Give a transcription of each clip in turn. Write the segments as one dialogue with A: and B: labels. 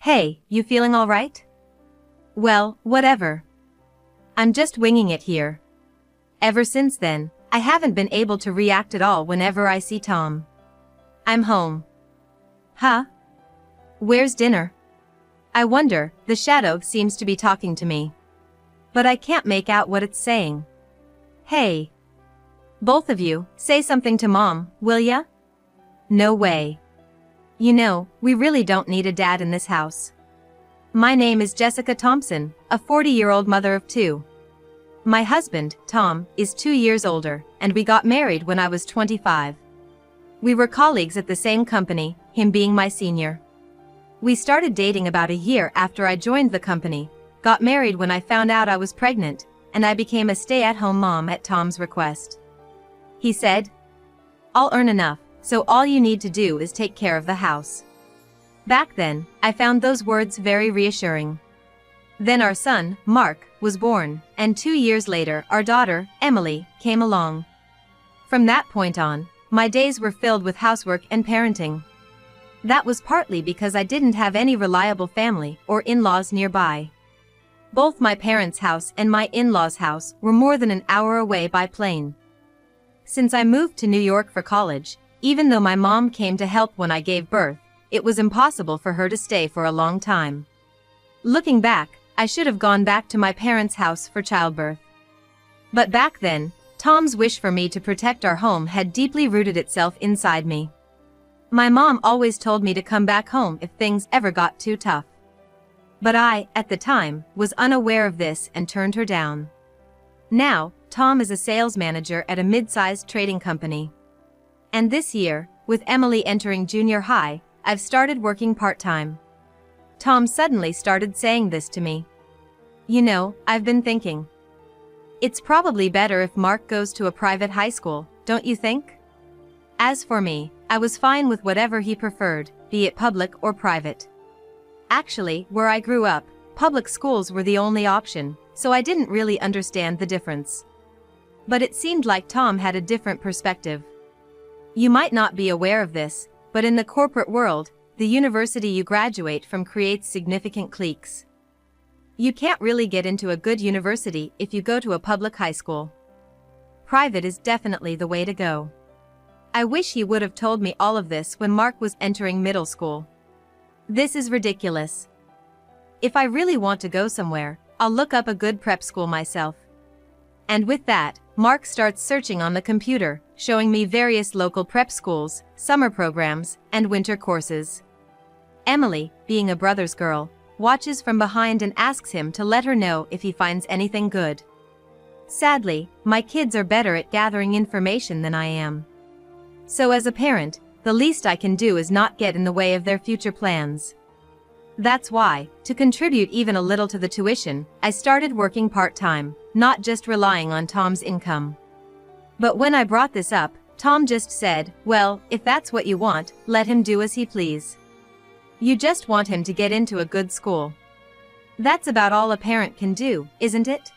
A: Hey, you feeling alright? Well, whatever. I'm just winging it here. Ever since then, I haven't been able to react at all whenever I see Tom. I'm home. Huh? Where's dinner? I wonder, the shadow seems to be talking to me. But I can't make out what it's saying. Hey. Both of you, say something to Mom, will ya? No way. You know, we really don't need a dad in this house. My name is Jessica Thompson, a 40-year-old mother of two. My husband, Tom, is 2 years older, and we got married when I was 25. We were colleagues at the same company, him being my senior. We started dating about a year after I joined the company, got married when I found out I was pregnant, and I became a stay-at-home mom at Tom's request. He said, "I'll earn enough, so all you need to do is take care of the house." Back then, I found those words very reassuring. Then our son, Mark, was born, and 2 years later our daughter, Emily, came along. From that point on, my days were filled with housework and parenting. That was partly because I didn't have any reliable family or in-laws nearby. Both my parents' house and my in-laws' house were more than an hour away by plane. Since I moved to New York for college, even though my mom came to help when I gave birth, it was impossible for her to stay for a long time. Looking back, I should have gone back to my parents' house for childbirth. But back then, Tom's wish for me to protect our home had deeply rooted itself inside me. My mom always told me to come back home if things ever got too tough. But I, at the time, was unaware of this and turned her down. Now, Tom is a sales manager at a mid-sized trading company. And this year, with Emily entering junior high, I've started working part-time. Tom suddenly started saying this to me. You know, I've been thinking. It's probably better if Mark goes to a private high school, don't you think? As for me, I was fine with whatever he preferred, be it public or private. Actually, where I grew up, public schools were the only option, so I didn't really understand the difference. But it seemed like Tom had a different perspective. You might not be aware of this, but in the corporate world, the university you graduate from creates significant cliques. You can't really get into a good university if you go to a public high school. Private is definitely the way to go. I wish he would have told me all of this when Mark was entering middle school. This is ridiculous. If I really want to go somewhere, I'll look up a good prep school myself. And with that, Mark starts searching on the computer, showing me various local prep schools, summer programs, and winter courses. Emily, being a brother's girl, watches from behind and asks him to let her know if he finds anything good. Sadly, my kids are better at gathering information than I am. So as a parent, the least I can do is not get in the way of their future plans. That's why, to contribute even a little to the tuition, I started working part-time, not just relying on Tom's income. But when I brought this up, Tom just said, well, if that's what you want, let him do as he please. You just want him to get into a good school. That's about all a parent can do, isn't it?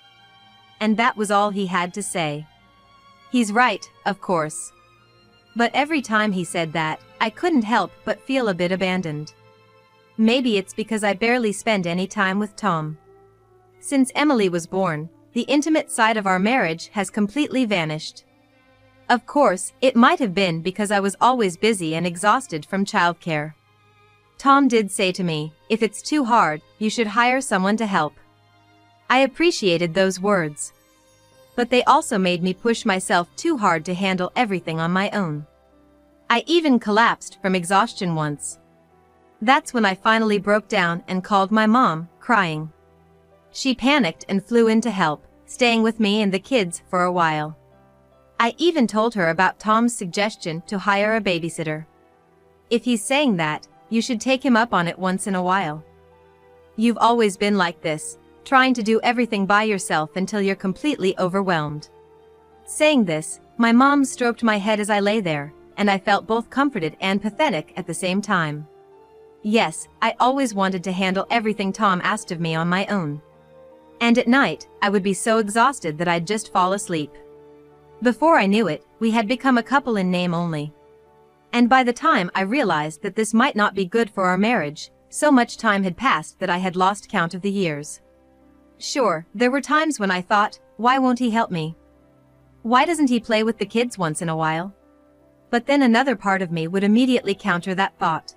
A: And that was all he had to say. He's right, of course. But every time he said that, I couldn't help but feel a bit abandoned. Maybe it's because I barely spend any time with Tom. Since Emily was born, the intimate side of our marriage has completely vanished. Of course, it might have been because I was always busy and exhausted from childcare. Tom did say to me, if it's too hard, you should hire someone to help. I appreciated those words. But they also made me push myself too hard to handle everything on my own. I even collapsed from exhaustion once. That's when I finally broke down and called my mom, crying. She panicked and flew in to help, staying with me and the kids for a while. I even told her about Tom's suggestion to hire a babysitter. If he's saying that, you should take him up on it once in a while. You've always been like this, trying to do everything by yourself until you're completely overwhelmed. Saying this, my mom stroked my head as I lay there, and I felt both comforted and pathetic at the same time. Yes, I always wanted to handle everything Tom asked of me on my own. And at night, I would be so exhausted that I'd just fall asleep. Before I knew it, we had become a couple in name only. And by the time I realized that this might not be good for our marriage, so much time had passed that I had lost count of the years. Sure, there were times when I thought, why won't he help me? Why doesn't he play with the kids once in a while? But then another part of me would immediately counter that thought.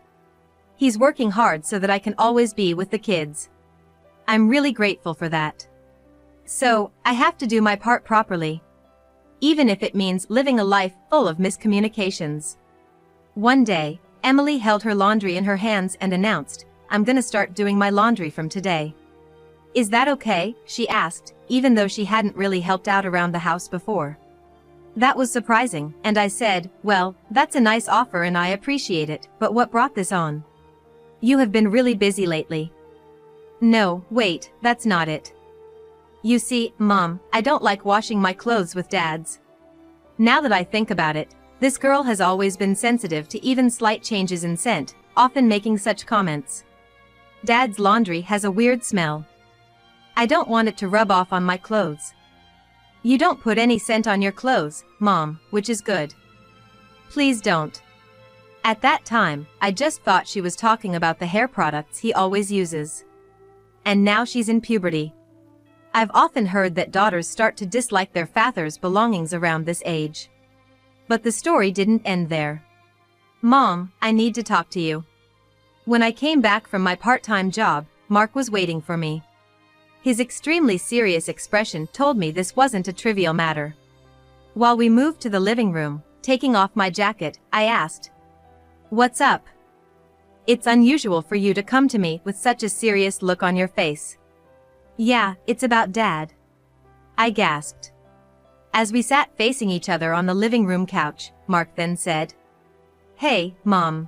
A: He's working hard so that I can always be with the kids. I'm really grateful for that. So, I have to do my part properly. Even if it means living a life full of miscommunications. One day, Emily held her laundry in her hands and announced, I'm gonna start doing my laundry from today. Is that okay? She asked, even though she hadn't really helped out around the house before. That was surprising, and I said, well, that's a nice offer and I appreciate it, but what brought this on? You have been really busy lately. No, wait, that's not it. You see, Mom, I don't like washing my clothes with Dad's. Now that I think about it, this girl has always been sensitive to even slight changes in scent, often making such comments. Dad's laundry has a weird smell. I don't want it to rub off on my clothes. You don't put any scent on your clothes, Mom, which is good. Please don't. At that time, I just thought she was talking about the hair products he always uses. And now she's in puberty. I've often heard that daughters start to dislike their father's belongings around this age. But the story didn't end there. Mom, I need to talk to you. When I came back from my part-time job, Mark was waiting for me. His extremely serious expression told me this wasn't a trivial matter. While we moved to the living room, taking off my jacket, I asked, "What's up? It's unusual for you to come to me with such a serious look on your face." "Yeah, it's about Dad," I gasped. As we sat facing each other on the living room couch, Mark then said, "Hey, Mom.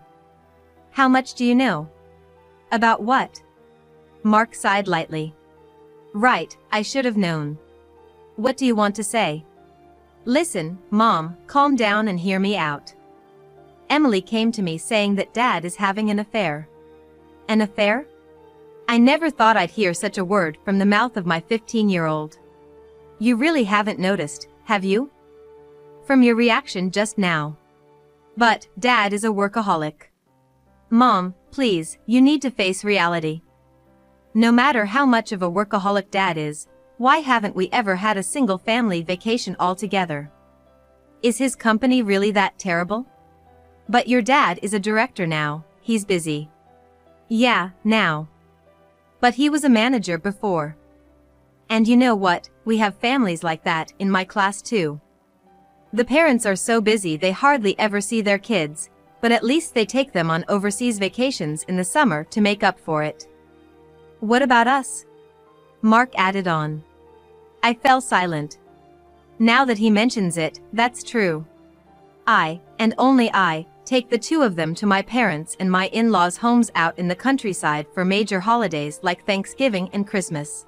A: How much do you know?" "About what?" Mark sighed lightly. "Right, I should have known. What do you want to say?" "Listen, Mom, calm down and hear me out. Emily came to me saying that Dad is having an affair." "An affair?" I never thought I'd hear such a word from the mouth of my 15-year-old. "You really haven't noticed, have you? From your reaction just now. But, Dad is a workaholic." "Mom, please, you need to face reality. No matter how much of a workaholic Dad is, why haven't we ever had a single family vacation all together? Is his company really that terrible?" "But your dad is a director now, he's busy." "Yeah, now. But he was a manager before. And you know what, we have families like that in my class too. The parents are so busy they hardly ever see their kids, but at least they take them on overseas vacations in the summer to make up for it." "What about us?" Mark added on. I fell silent. Now that he mentions it, that's true. I, and only I, take the two of them to my parents' and my in-laws' homes out in the countryside for major holidays like Thanksgiving and Christmas.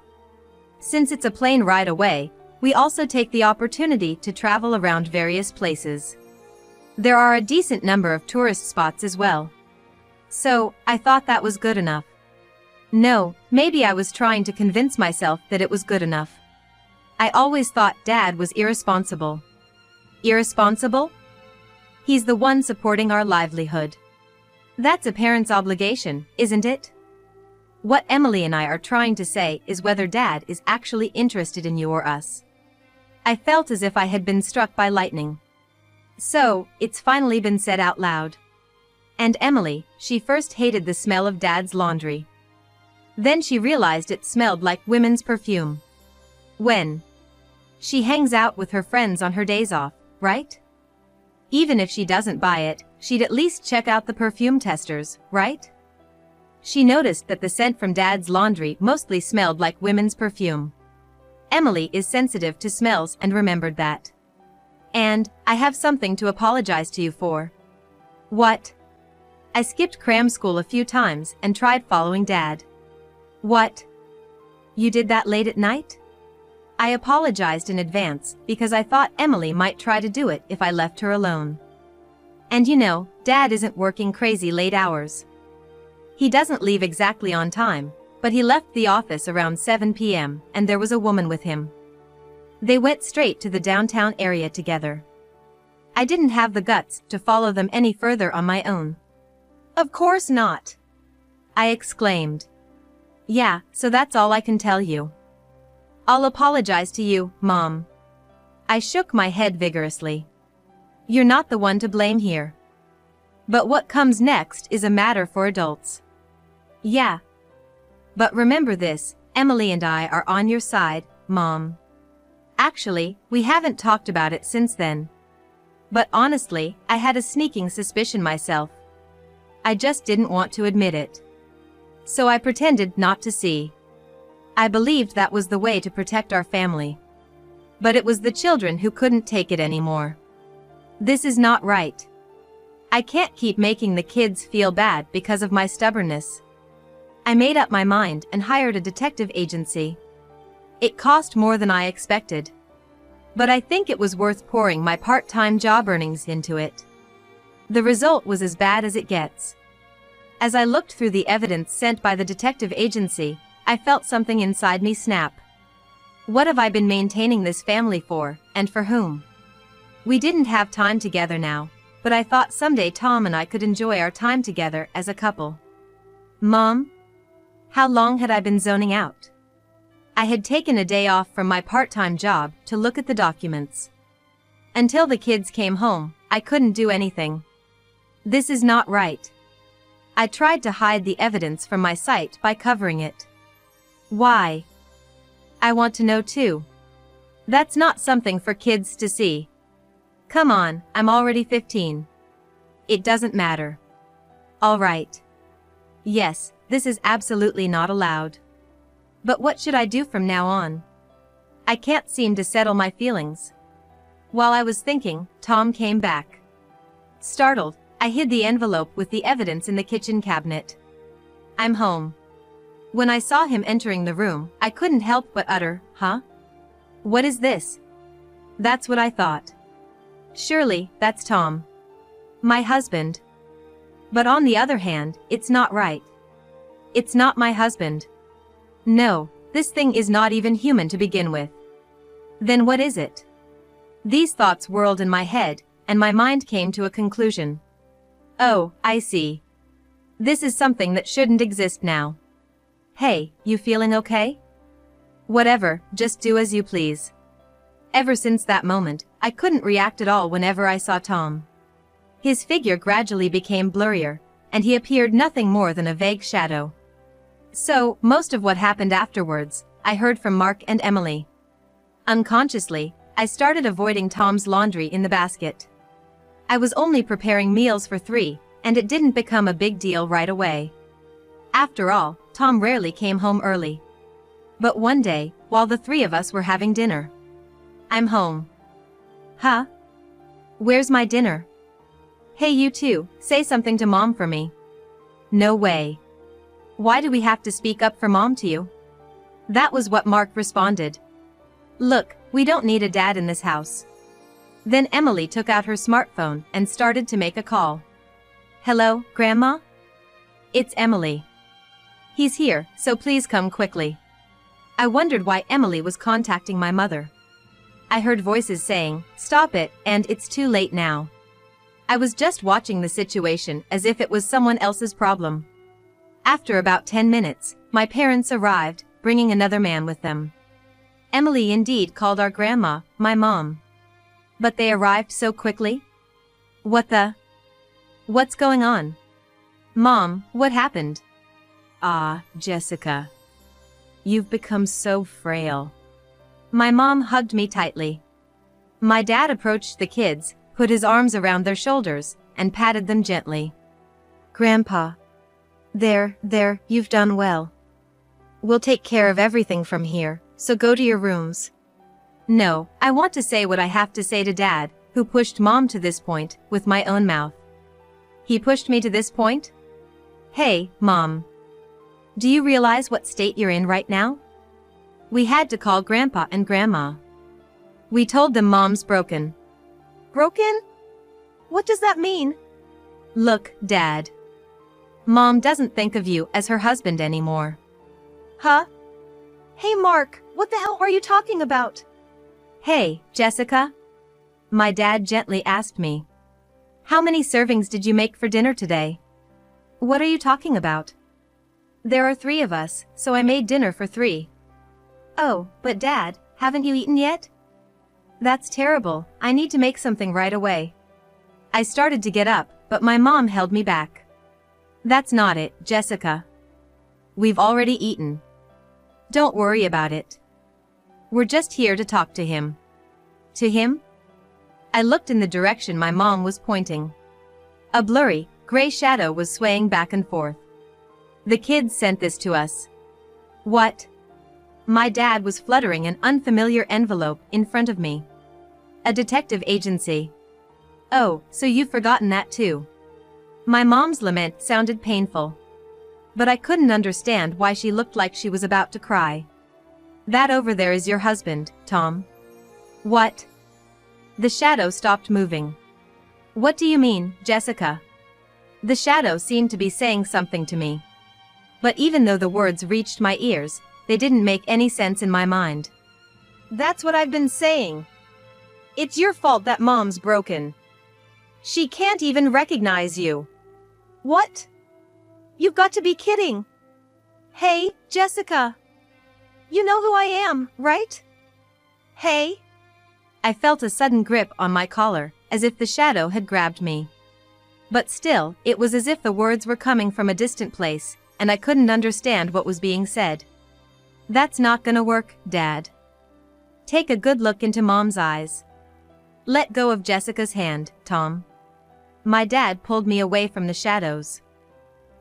A: Since it's a plane ride away, we also take the opportunity to travel around various places. There are a decent number of tourist spots as well. So, I thought that was good enough. No, maybe I was trying to convince myself that it was good enough. I always thought Dad was irresponsible. Irresponsible? He's the one supporting our livelihood. That's a parent's obligation, isn't it? What Emily and I are trying to say is whether Dad is actually interested in you or us. I felt as if I had been struck by lightning. So, it's finally been said out loud. And Emily, she first hated the smell of Dad's laundry. Then she realized it smelled like women's perfume. When she hangs out with her friends on her days off, right? Even if she doesn't buy it, she'd at least check out the perfume testers, right? She noticed that the scent from Dad's laundry mostly smelled like women's perfume. Emily is sensitive to smells and remembered that. "And, I have something to apologize to you for." "What?" "I skipped cram school a few times and tried following Dad." "What? You did that late at night?" I apologized in advance because I thought Emily might try to do it if I left her alone. And you know, Dad isn't working crazy late hours. He doesn't leave exactly on time, but he left the office around 7 p.m. and there was a woman with him. They went straight to the downtown area together. I didn't have the guts to follow them any further on my own. Of course not. I exclaimed. Yeah, so that's all I can tell you. I'll apologize to you, Mom. I shook my head vigorously. You're not the one to blame here. But what comes next is a matter for adults. Yeah. But remember this, Emily and I are on your side, Mom. Actually, we haven't talked about it since then. But honestly, I had a sneaking suspicion myself. I just didn't want to admit it. So I pretended not to see. I believed that was the way to protect our family. But it was the children who couldn't take it anymore. This is not right. I can't keep making the kids feel bad because of my stubbornness. I made up my mind and hired a detective agency. It cost more than I expected. But I think it was worth pouring my part-time job earnings into it. The result was as bad as it gets. As I looked through the evidence sent by the detective agency, I felt something inside me snap. What have I been maintaining this family for, and for whom? We didn't have time together now, but I thought someday Tom and I could enjoy our time together as a couple. Mom? How long had I been zoning out? I had taken a day off from my part-time job to look at the documents. Until the kids came home, I couldn't do anything. This is not right. I tried to hide the evidence from my sight by covering it. Why? I want to know too. That's not something for kids to see. Come on, I'm already 15. It doesn't matter. All right. Yes, this is absolutely not allowed. But what should I do from now on? I can't seem to settle my feelings. While I was thinking, Tom came back. Startled, I hid the envelope with the evidence in the kitchen cabinet. I'm home. When I saw him entering the room, I couldn't help but utter, huh? What is this? That's what I thought. Surely, that's Tom. My husband. But on the other hand, it's not right. It's not my husband. No, this thing is not even human to begin with. Then what is it? These thoughts whirled in my head, and my mind came to a conclusion. Oh, I see. This is something that shouldn't exist now. Hey, you feeling okay? Whatever, just do as you please. Ever since that moment, I couldn't react at all whenever I saw Tom. His figure gradually became blurrier, and he appeared nothing more than a vague shadow. So, most of what happened afterwards, I heard from Mark and Emily. Unconsciously, I started avoiding Tom's laundry in the basket. I was only preparing meals for 3, and it didn't become a big deal right away. After all, Tom rarely came home early. But one day, while the 3 of us were having dinner. I'm home. Huh? Where's my dinner? Hey you two, say something to Mom for me. No way. Why do we have to speak up for Mom to you? That was what Mark responded. Look, we don't need a dad in this house. Then Emily took out her smartphone and started to make a call. Hello, Grandma? It's Emily. He's here, so please come quickly. I wondered why Emily was contacting my mother. I heard voices saying, stop it, and it's too late now. I was just watching the situation as if it was someone else's problem. After about 10 minutes, my parents arrived, bringing another man with them. Emily indeed called our grandma, my mom. But they arrived so quickly? What's going on? Mom, what happened? Ah, Jessica. You've become so frail. My mom hugged me tightly. My dad approached the kids, put his arms around their shoulders, and patted them gently. Grandpa. There, you've done well. We'll take care of everything from here, so go to your rooms. No, I want to say what I have to say to Dad, who pushed Mom to this point, with my own mouth. He pushed me to this point? Hey, Mom. Do you realize what state you're in right now? We had to call Grandpa and Grandma. We told them Mom's broken. Broken? What does that mean? Look, Dad. Mom doesn't think of you as her husband anymore. Huh? Hey Mark, what the hell are you talking about? Hey, Jessica? My dad gently asked me. How many servings did you make for dinner today? What are you talking about? There are 3 of us, so I made dinner for 3. Oh, but Dad, haven't you eaten yet? That's terrible, I need to make something right away. I started to get up, but my mom held me back. That's not it, Jessica. We've already eaten. Don't worry about it. We're just here to talk to him. To him? I looked in the direction my mom was pointing. A blurry, gray shadow was swaying back and forth. The kids sent this to us. What? My dad was fluttering an unfamiliar envelope in front of me. A detective agency. Oh, so you've forgotten that too. My mom's lament sounded painful. But I couldn't understand why she looked like she was about to cry. That over there is your husband, Tom. What? The shadow stopped moving. What do you mean, Jessica? The shadow seemed to be saying something to me. But even though the words reached my ears, they didn't make any sense in my mind. That's what I've been saying. It's your fault that Mom's broken. She can't even recognize you. What? You've got to be kidding. Hey, Jessica. You know who I am, right? Hey? I felt a sudden grip on my collar, as if the shadow had grabbed me. But still, it was as if the words were coming from a distant place, and I couldn't understand what was being said. That's not gonna work, Dad. Take a good look into Mom's eyes. Let go of Jessica's hand, Tom. My dad pulled me away from the shadows.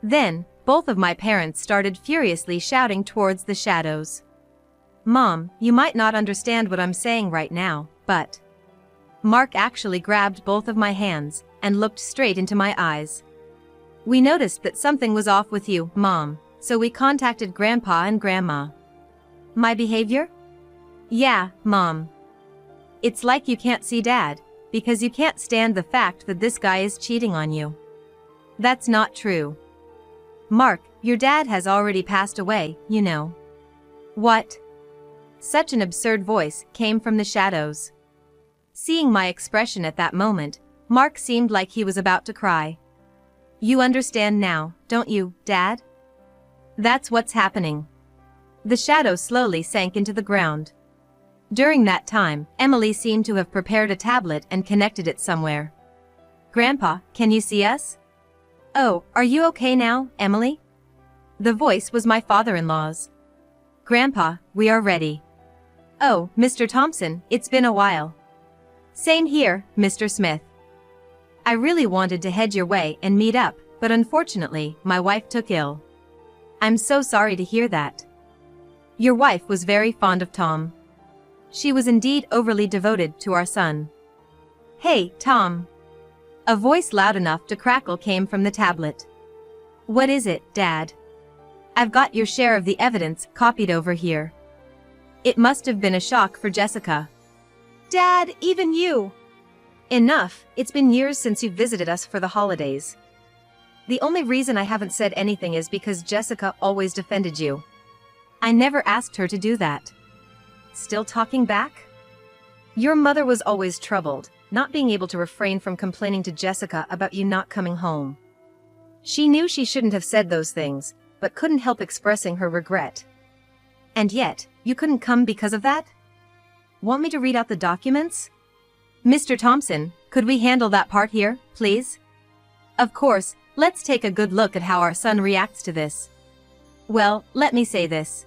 A: Then, both of my parents started furiously shouting towards the shadows. Mom, you might not understand what I'm saying right now, but... Mark actually grabbed both of my hands and looked straight into my eyes. We noticed that something was off with you, Mom, so we contacted Grandpa and Grandma. My behavior? Yeah, Mom. It's like you can't see Dad, because you can't stand the fact that this guy is cheating on you. That's not true. Mark, your dad has already passed away, you know. What? Such an absurd voice came from the shadows. Seeing my expression at that moment, Mark seemed like he was about to cry. You understand now, don't you, Dad? That's what's happening. The shadow slowly sank into the ground. During that time, Emily seemed to have prepared a tablet and connected it somewhere. Grandpa, can you see us? Oh, are you okay now, Emily? The voice was my father-in-law's. Grandpa, we are ready. Oh, Mr. Thompson, it's been a while. Same here, Mr. Smith. I really wanted to head your way and meet up, but unfortunately, my wife took ill. I'm so sorry to hear that. Your wife was very fond of Tom. She was indeed overly devoted to our son. Hey, Tom. A voice loud enough to crackle came from the tablet. What is it, Dad? I've got your share of the evidence copied over here. It must have been a shock for Jessica. Dad, even you. Enough, it's been years since you visited us for the holidays. The only reason I haven't said anything is because Jessica always defended you. I never asked her to do that. Still talking back? Your mother was always troubled, not being able to refrain from complaining to Jessica about you not coming home. She knew she shouldn't have said those things, but couldn't help expressing her regret. And yet, you couldn't come because of that? Want me to read out the documents? Mr. Thompson, could we handle that part here, please? Of course, let's take a good look at how our son reacts to this. Well, let me say this.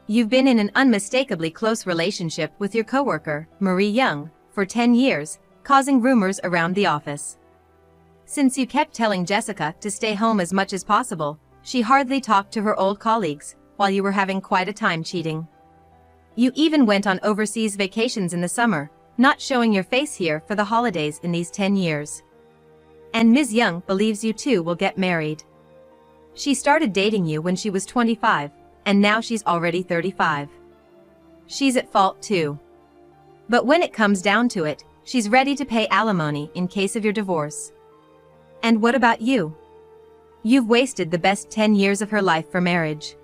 A: You've been in an unmistakably close relationship with your coworker, Marie Young, for 10 years, causing rumors around the office. Since you kept telling Jessica to stay home as much as possible, she hardly talked to her old colleagues, while you were having quite a time cheating. You even went on overseas vacations in the summer, not showing your face here for the holidays in these 10 years. And Ms. Young believes you two will get married. She started dating you when she was 25, and now she's already 35. She's at fault too. But when it comes down to it, she's ready to pay alimony in case of your divorce. And what about you? You've wasted the best 10 years of her life for marriage.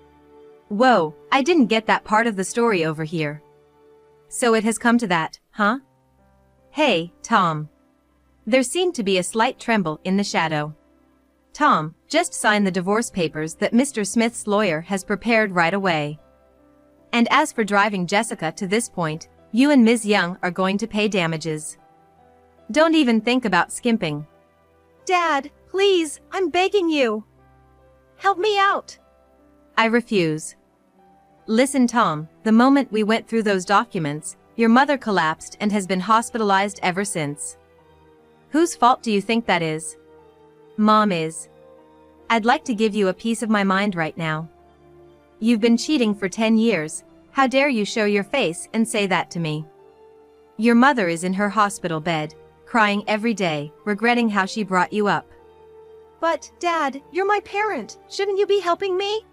A: Whoa, I didn't get that part of the story over here. So it has come to that, huh? Hey, Tom. There seemed to be a slight tremble in the shadow. Tom, Just sign the divorce papers that Mr. Smith's lawyer has prepared right away. And as for driving Jessica to this point, you and Ms. Young are going to pay damages. Don't even think about skimping.
B: Dad, please, I'm begging you. Help me out.
A: I refuse. Listen, Tom, the moment we went through those documents, your mother collapsed and has been hospitalized ever since. Whose fault do you think that is? Mom is. I'd like to give you a piece of my mind right now. You've been cheating for 10 years, how dare you show your face and say that to me? Your mother is in her hospital bed, crying every day, regretting how she brought you up.
B: But, Dad, you're my parent, shouldn't you be helping me?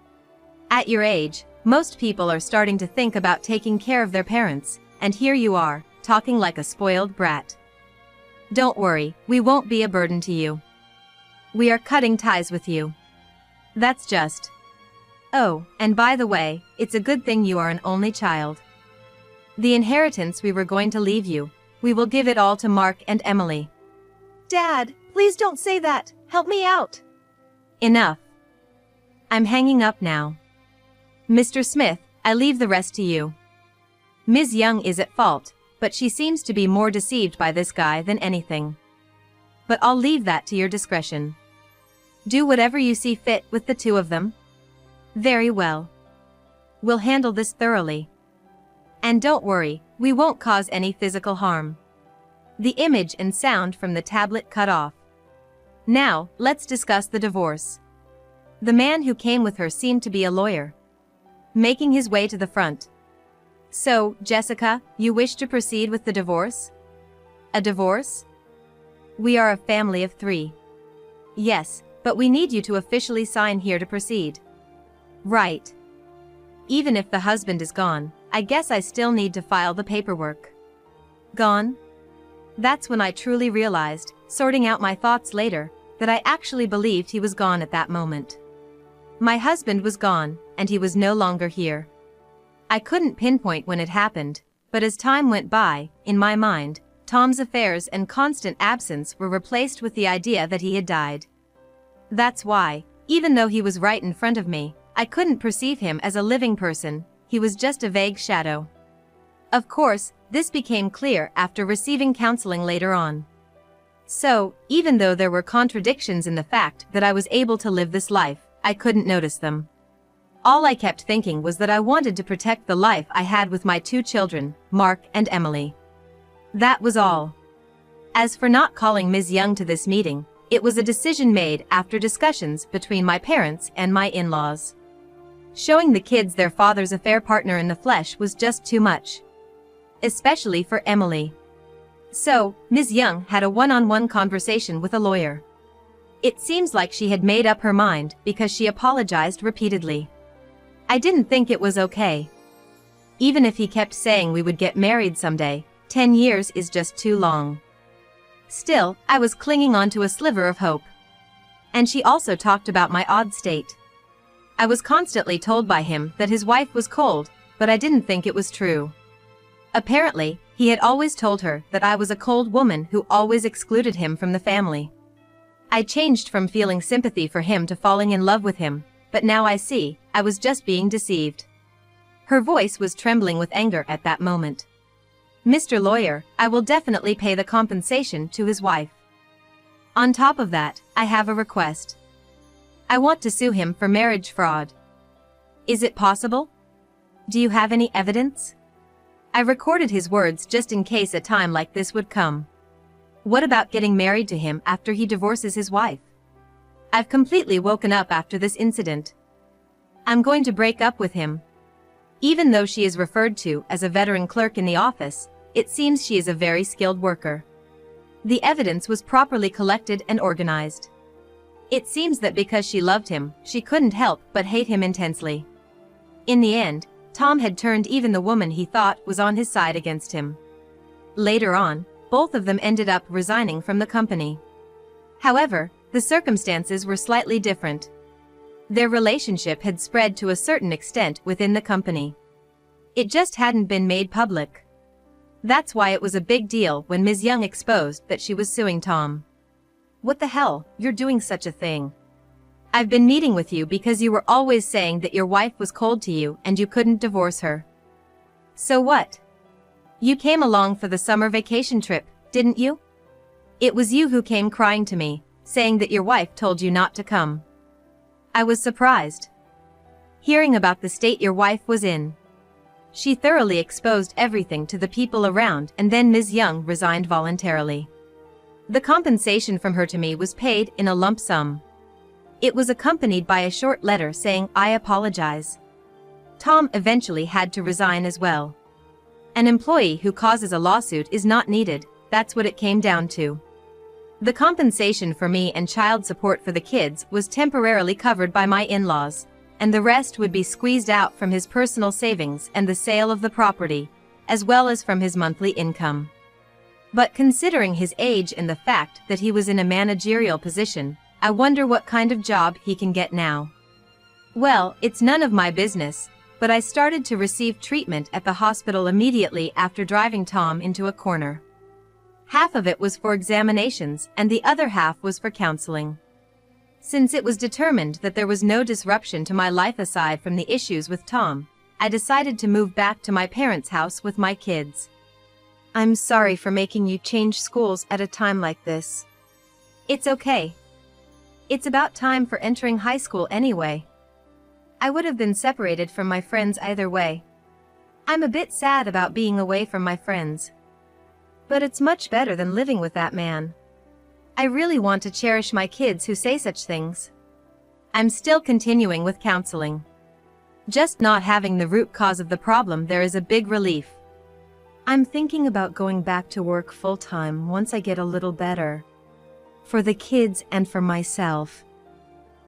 A: At your age, most people are starting to think about taking care of their parents, and here you are, talking like a spoiled brat. Don't worry, we won't be a burden to you. We are cutting ties with you. That's just. Oh, and by the way, it's a good thing you are an only child. The inheritance we were going to leave you, we will give it all to Mark and Emily.
B: Dad, please don't say that, help me out.
A: Enough. I'm hanging up now. Mr. Smith, I leave the rest to you. Ms. Young is at fault, but she seems to be more deceived by this guy than anything. But I'll leave that to your discretion. Do whatever you see fit with the two of them. Very well. We'll handle this thoroughly. And don't worry, we won't cause any physical harm. The image and sound from the tablet cut off. Now, let's discuss the divorce. The man who came with her seemed to be a lawyer, making his way to the front. So, Jessica, you wish to proceed with the divorce? A divorce? We are a family of 3. Yes, but we need you to officially sign here to proceed. Right. Even if the husband is gone, I guess I still need to file the paperwork. Gone? That's when I truly realized, sorting out my thoughts later, that I actually believed he was gone at that moment. My husband was gone, and he was no longer here. I couldn't pinpoint when it happened, but as time went by, in my mind, Tom's affairs and constant absence were replaced with the idea that he had died. That's why, even though he was right in front of me, I couldn't perceive him as a living person, he was just a vague shadow. Of course, this became clear after receiving counseling later on. So, even though there were contradictions in the fact that I was able to live this life, I couldn't notice them. All I kept thinking was that I wanted to protect the life I had with my 2 children, Mark and Emily. That was all. As for not calling Ms. Young to this meeting, it was a decision made after discussions between my parents and my in-laws. Showing the kids their father's affair partner in the flesh was just too much. Especially for Emily. So, Ms. Young had a one-on-one conversation with a lawyer. It seems like she had made up her mind because she apologized repeatedly. I didn't think it was okay. Even if he kept saying we would get married someday, 10 years is just too long. Still, I was clinging on to a sliver of hope. And she also talked about my odd state. I was constantly told by him that his wife was cold, but I didn't think it was true. Apparently, he had always told her that I was a cold woman who always excluded him from the family. I changed from feeling sympathy for him to falling in love with him, but now I see, I was just being deceived. Her voice was trembling with anger at that moment. Mr. Lawyer, I will definitely pay the compensation to his wife. On top of that, I have a request. I want to sue him for marriage fraud. Is it possible? Do you have any evidence? I recorded his words just in case a time like this would come. What about getting married to him after he divorces his wife? I've completely woken up after this incident. I'm going to break up with him. Even though she is referred to as a veteran clerk in the office, it seems she is a very skilled worker. The evidence was properly collected and organized. It seems that because she loved him, she couldn't help but hate him intensely. In the end, Tom had turned even the woman he thought was on his side against him. Later on, both of them ended up resigning from the company. However, the circumstances were slightly different. Their relationship had spread to a certain extent within the company. It just hadn't been made public. That's why it was a big deal when Ms. Young exposed that she was suing Tom. What the hell, you're doing such a thing. I've been meeting with you because you were always saying that your wife was cold to you and you couldn't divorce her. So what? You came along for the summer vacation trip, didn't you? It was you who came crying to me, saying that your wife told you not to come. I was surprised. Hearing about the state your wife was in. She thoroughly exposed everything to the people around, and then Ms. Young resigned voluntarily. The compensation from her to me was paid in a lump sum. It was accompanied by a short letter saying, "I apologize." Tom eventually had to resign as well. An employee who causes a lawsuit is not needed, that's what it came down to. The compensation for me and child support for the kids was temporarily covered by my in-laws, and the rest would be squeezed out from his personal savings and the sale of the property, as well as from his monthly income. But considering his age and the fact that he was in a managerial position, I wonder what kind of job he can get now. Well, it's none of my business, but I started to receive treatment at the hospital immediately after driving Tom into a corner. Half of it was for examinations and the other half was for counseling. Since it was determined that there was no disruption to my life aside from the issues with Tom, I decided to move back to my parents' house with my kids. I'm sorry for making you change schools at a time like this. It's okay. It's about time for entering high school anyway. I would have been separated from my friends either way. I'm a bit sad about being away from my friends. But it's much better than living with that man. I really want to cherish my kids who say such things. I'm still continuing with counseling. Just not having the root cause of the problem there is a big relief. I'm thinking about going back to work full-time once I get a little better. For the kids and for myself.